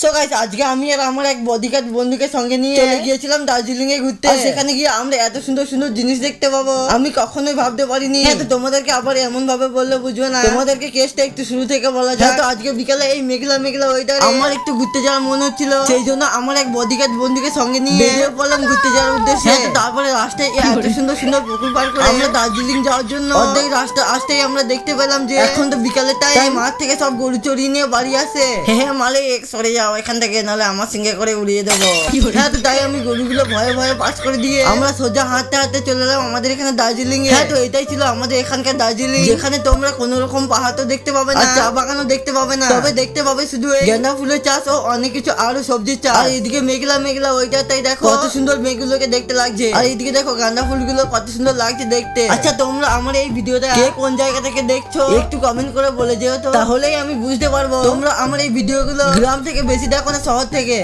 So guys, আজকে আমি আর আমার এক বডিগার্ড বন্ধুকে সঙ্গে নিয়ে চলে গিয়েছিলাম দার্জিলিং এ ঘুরতে। আর সেখানে গিয়ে আমরা এত সুন্দর সুন্দর জিনিস দেখতে পাবো আমি কখনোই ভাবতে পারিনি। হ্যাঁ, তো তোমাদেরকে আবার এমন ভাবে বললে বুঝবে না, তোমাদেরকে কেসটা একটু শুরু থেকে বলা যায়। তো আজকে বিকালে এই মেঘলা মেঘলা ওয়েদারে আমার একটু ঘুরতে যাওয়ার মনে হচ্ছিল, সেই জন্য আমার এক বডিগার্ড বন্ধুকে সঙ্গে নিয়ে বেরিয়ে পড়লাম ঘুরতে যাওয়ার উদ্দেশ্যে। তো তারপরে রাস্তায় এত সুন্দর সুন্দর পুকুর পার করে আমরা দার্জিলিং যাওয়ার জন্য অর্ধেক রাস্তা আসতেই আমরা দেখতে পেলাম যে এখন তো বিকালের টাইম, মাঠ থেকে সব গরু চড়িয়ে নিয়ে বাড়ি আসে। হ্যাঁ মালিক, সরে যাও এখান থেকে, নাহলে আমার সঙ্গে করে উড়িয়ে দেবো। হ্যাঁ, তো তাই আমি গরুগুলো ভয়ে ভয়ে পাস করে দিয়ে আমরা সোজা হাঁটতে হাঁটতে চলে এলাম আমাদের এখানে দার্জিলিং এ। হ্যাঁ, তো এটাই ছিল আমাদের এখানকার দার্জিলিং, যেখানে তোমরা কোনো রকম পাহাড় তো দেখতে পাবে না, চা বাগানও দেখতে পাবে না, তবে দেখতে পাবে শুধু গেঁদা ফুলের চাষ ও অনেক কিছু আরো সবজির চাষ। আর এদিকে মেঘলা মেঘলা ওইটাই দেখো কত সুন্দর মেঘগুলোকে দেখতে লাগছে, আর এইদিকে দেখো গাঁদা ফুলগুলো কত সুন্দর লাগছে দেখতে। আচ্ছা, তোমরা আমার এই ভিডিওটা কে কোন জায়গা থেকে দেখছো একটু কমেন্ট করে বলে যেও তো, তাহলেই আমি বুঝতে পারবো তোমরা আমার এই ভিডিওগুলো গ্রাম থেকে বেশি দেখো না শহর থেকে।